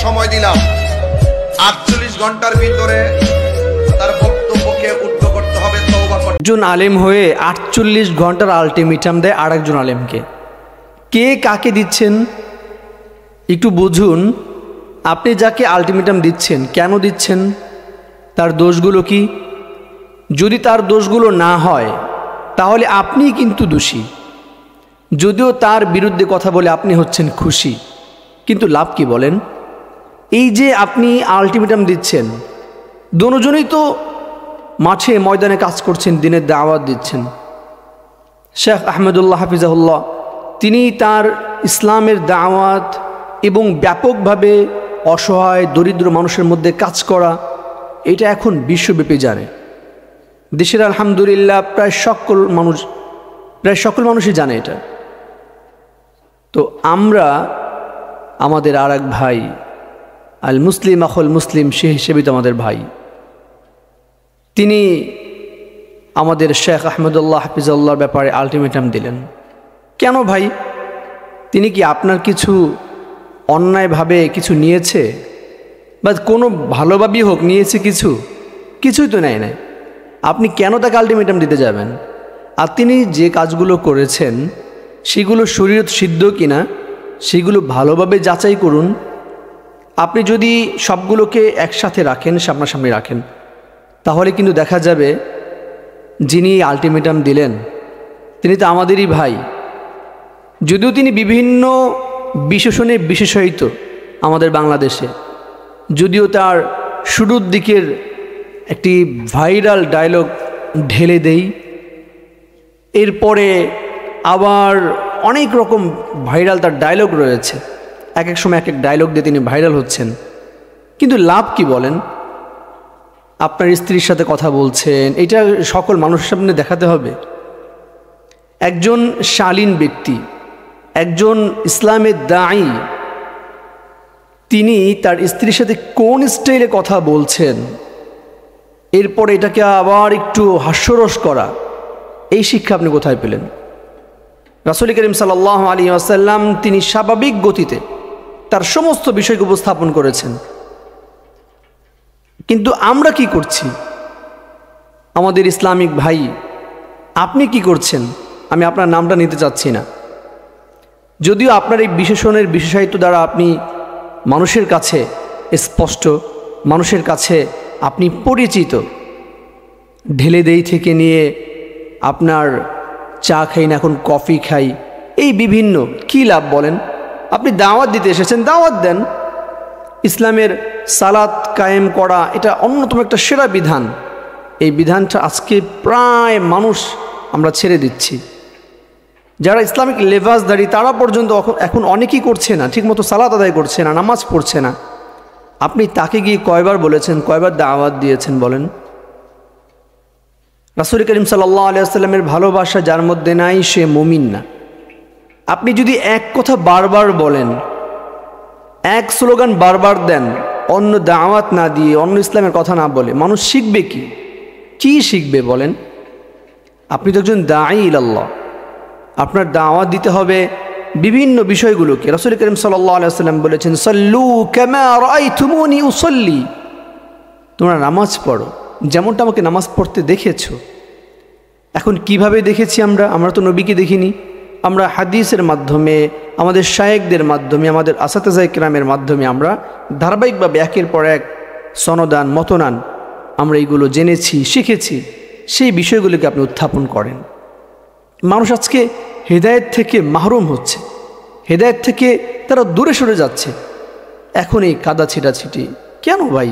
সময় দিলাম, 48 ঘন্টার ভিতরে তার বক্তব্যকে উদ্ধ করতে হবে। তওবা করতে। একজন আলেম হয়ে 48 ঘন্টার আলটিমেটাম দেয় আরেকজন আলেমকে। কে কাকে দিচ্ছেন একটু বুঝুন। আপনি যাকে আলটিমেটাম দিচ্ছেন কেন দিচ্ছেন, তার দোষগুলো কি? যদি তার দোষগুলো না হয় তাহলে আপনি কিন্তু দোষী। যদিও তার বিরুদ্ধে কথা বলে আপনি হচ্ছেন খুশি, কিন্তু লাভ কি বলেন? এই যে আপনি আলটিমেটাম দিচ্ছেন, দুজনেই তো মাঠে ময়দানে কাজ করছেন, দিনের দাওয়াত দিচ্ছেন। শেখ আহমেদুল্লাহ হাফিজাহুল্লাহ তিনি তার ইসলামের দাওয়াত এবং ব্যাপকভাবে অসহায় দরিদ্র মানুষের মধ্যে কাজ করা, এটা এখন বিশ্বব্যাপী জানে। দেশের আলহামদুলিল্লাহ প্রায় সকল মানুষই জানে এটা। তো আমরা আমাদের আর এক ভাই আল মুসলিম আখুল মুসলিম, সে হিসেবে তো আমাদের ভাই। তিনি আমাদের শেখ আহমেদুল্লাহ হাফিজাল্লাহর ব্যাপারে আলটিমেটাম দিলেন। কেন ভাই? তিনি কি আপনার কিছু অন্যায়ভাবে কিছু নিয়েছে, বা কোনো ভালোভাবেই হোক নিয়েছে কিছুই তো নেয় নাই। আপনি কেন তাকে আলটিমেটাম দিতে যাবেন? আর তিনি যে কাজগুলো করেছেন সেগুলো শরীয়ত সিদ্ধ কিনা সেগুলো ভালোভাবে যাচাই করুন। আপনি যদি সবগুলোকে একসাথে রাখেন, সামনাসামনি রাখেন, তাহলে কিন্তু দেখা যাবে যিনি আলটিমেটাম দিলেন তিনি তো আমাদেরই ভাই। যদিও তিনি বিভিন্ন বিশেষণে বিশেষায়িত আমাদের বাংলাদেশে, যদিও তার শুরুর দিকের একটি ভাইরাল ডায়লগ ঢেলে দেই, এরপরে আবার অনেক রকম ভাইরাল তার ডায়লগ রয়েছে, এক এক সময় এক এক ডায়লগ দিয়ে তিনি ভাইরাল হচ্ছেন। কিন্তু লাভ কি বলেন? আপনার স্ত্রীর সাথে কথা বলছেন, এটা সকল মানুষের সামনে দেখাতে হবে। একজন শালীন ব্যক্তি, একজন ইসলামের দায়ী, তিনি তার স্ত্রীর সাথে কোন স্টাইলে কথা বলছেন, এরপর এটাকে আবার একটু হাস্যরস করা, এই শিক্ষা আপনি কোথায় পেলেন? রাসূল করিম সাল্লাল্লাহু আলাইহি ওয়াসাল্লাম তিনি স্বাভাবিক গতিতে তার সমস্ত বিষয়কে উপস্থাপন করেছেন। কিন্তু আমরা কি করছি? আমাদের ইসলামিক ভাই, আপনি কি করছেন? আমি আপনার নামটা নিতে চাচ্ছি না, যদিও আপনার এই বিশেষণের বিশেষায়িত্ব দ্বারা আপনি মানুষের কাছে স্পষ্ট, মানুষের কাছে আপনি পরিচিত। ঢেলে দেই থেকে নিয়ে আপনার চা খাই না, এখন কফি খাই, এই বিভিন্ন কী লাভ বলেন? আপনি দাওয়াত দিতে এসেছেন, দাওয়াত দেন। ইসলামের সালাত কায়েম করা এটা অন্যতম একটা সেরা বিধান। এই বিধানটা আজকে প্রায় মানুষ আমরা ছেড়ে দিচ্ছি। যারা ইসলামিক লেবাসদারি তারা পর্যন্ত এখন অনেকেই করছে না, ঠিকমতো সালাত আদায় করছে না, নামাজ পড়ছে না। আপনি তাকে গিয়ে কয়বার বলেছেন, কয়বার দাওয়াত দিয়েছেন বলেন? রাসূল করিম সাল্লাল্লাহু আলাইহি ওয়াসাল্লামের ভালোবাসা যার মধ্যে নাই সে মুমিন না। আপনি যদি এক কথা বারবার বলেন, এক স্লোগান বারবার দেন, অন্য দাওয়াত না দিয়ে, অন্য ইসলামের কথা না বলে, মানুষ শিখবে কি? কি শিখবে বলেন? আপনি তো একজন দাঈ ইলাল্লাহ, আপনার দাওয়াত দিতে হবে বিভিন্ন বিষয়গুলোকে। রাসূল করিম সাল্লাল্লাহু আলাইহি ওয়াসাল্লাম বলেছেন, সাল্লু কামা রাআইতুমুনি উসাল্লি, তোমরা নামাজ পড়ো যেমনটা আমাকে নামাজ পড়তে দেখেছো। এখন কিভাবে দেখেছি আমরা তো নবীকে দেখিনি। আমরা হাদিসের মাধ্যমে, আমাদের শায়েখদের মাধ্যমে, আমাদের আসাতেজায়ে কেরামের মাধ্যমে আমরা ধারাবাহিকভাবে একের পর এক সনদান মতনান আমরা এইগুলো জেনেছি, শিখেছি। সেই বিষয়গুলোকে আপনি উত্থাপন করেন। মানুষ আজকে হেদায়েত থেকে মাহরুম হচ্ছে, হেদায়েত থেকে তারা দূরে সরে যাচ্ছে। এখন এই কাদা ছিটাছিটি কেন ভাই?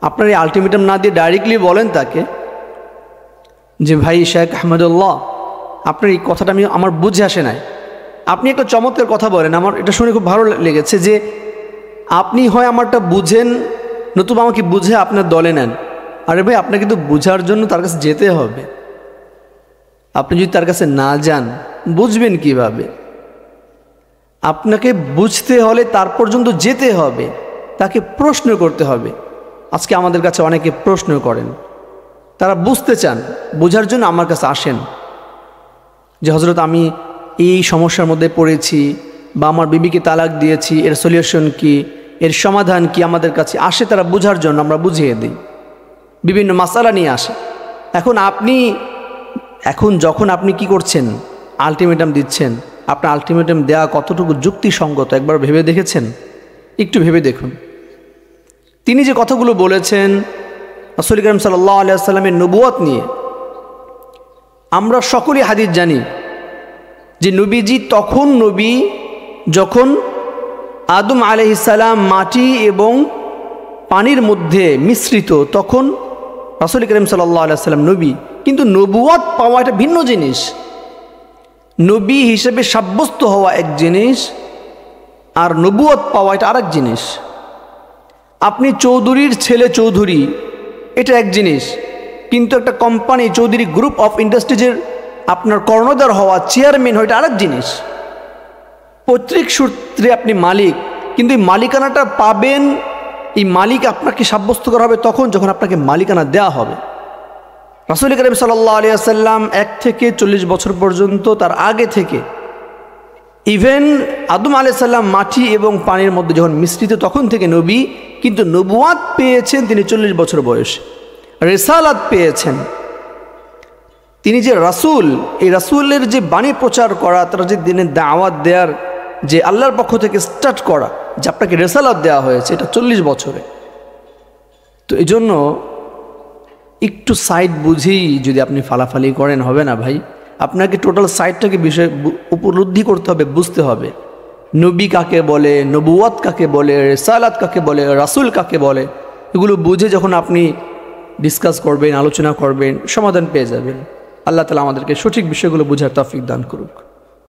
আপনার এই আলটিমেটাম না দিয়ে ডাইরেক্টলি বলেন তাকে যে ভাই শেখ আহমেদুল্লাহ, আপনার এই কথাটা আমার বুঝে আসে নাই। আপনি একটা চমৎকার কথা বলেন, আমার এটা শুনে খুব ভালো লেগেছে যে আপনি হয় আমারটা বুঝেন, নতুবা আমাকে বুঝে আপনার দলে নেন। আরে ভাই, আপনাকে তো বোঝার জন্য তার কাছে যেতে হবে। আপনি যদি তার কাছে না যান বুঝবেন কিভাবে? আপনাকে বুঝতে হলে তার পর্যন্ত যেতে হবে, তাকে প্রশ্ন করতে হবে। আজকে আমাদের কাছে অনেকে প্রশ্ন করেন, তারা বুঝতে চান, বোঝার জন্য আমার কাছে আসেন যে হযরত আমি এই সমস্যার মধ্যে পড়েছি, বা আমার বিবিকে তালাক দিয়েছি, এর সলিউশন কি, এর সমাধান কি আমাদের কাছে আসে তারা বোঝার জন্য আমরা বুঝিয়ে দিই, বিভিন্ন মাসালা নিয়ে আসে। এখন যখন আপনি কি করছেন, আলটিমেটাম দিচ্ছেন, আপনার আলটিমেটাম দেওয়া কতটুকু যুক্তিসঙ্গত একবার ভেবে দেখেছেন? একটু ভেবে দেখুন। তিনি যে কথাগুলো বলেছেন রাসূল কারীম সাল্লাল্লাহু আলাইহি ওয়াসাল্লামের নবুয়ত নিয়ে, আমরা সকলেই হাদিস জানি যে নবীজি তখন নবী যখন আদম আলাইহিস সালাম মাটি এবং পানির মধ্যে মিশ্রিত, তখন রাসূল কারীম সাল্লাল্লাহু আলাইহি ওয়াসাল্লাম নবী। কিন্তু নবুয়ত পাওয়া একটা ভিন্ন জিনিস, নবী হিসেবে সাব্যস্ত হওয়া এক জিনিস, আর নবুয়ত পাওয়া এটা আরেক জিনিস। আপনি চৌধুরীর ছেলে চৌধুরী, এটা এক জিনিস, কিন্তু একটা কোম্পানি চৌধুরী গ্রুপ অফ ইন্ডাস্ট্রিজের আপনার কর্ণধার হওয়া, চেয়ারম্যান হওয়া, এটা আরেক জিনিস। পৈতৃক সূত্রে আপনি মালিক, কিন্তু এই মালিকানাটা পাবেন, এই মালিক আপনাকে সাব্যস্ত করা হবে তখন যখন আপনাকে মালিকানা দেয়া হবে। রাসূল কারীম সাল্লাল্লাহু আলাইহি ওয়াসাল্লাম 1 থেকে 40 বছর পর্যন্ত, তার আগে থেকে, ইভেন আদম আলাইহিস সালাম মাটি এবং পানির মধ্যে যখন মিশ্রিত তখন থেকে নবী, কিন্তু নবুয়াত পেয়েছেন তিনি 40 বছর বয়সে, রিসালাত পেয়েছেন। তিনি যে রাসূল, এই রাসূলের যে বাণী প্রচার করা, তার যে দিনের দাওয়াত দেওয়ার যে আল্লাহর পক্ষ থেকে স্টার্ট করা, যে আপনাকে রিসালাত দেওয়া হয়েছে, এটা 40 বছরে। তো এই জন্য একটু সাইড বুঝেই যদি আপনি ফালাফালি করেন হবে না ভাই। আপনাকে টোটাল সাইডটাকে বিষয় উপলব্ধি করতে হবে, বুঝতে হবে নবী কাকে বলে, নবুয়ত কাকে বলে, রিসালাত কাকে বলে, রাসূল কাকে বলে। এগুলো বুঝে যখন আপনি ডিসকাস করবেন, আলোচনা করবেন, সমাধান পেয়ে যাবেন। আল্লাহ তাআলা আমাদেরকে সঠিক বিষয়গুলো বোঝার তৌফিক দান করুক।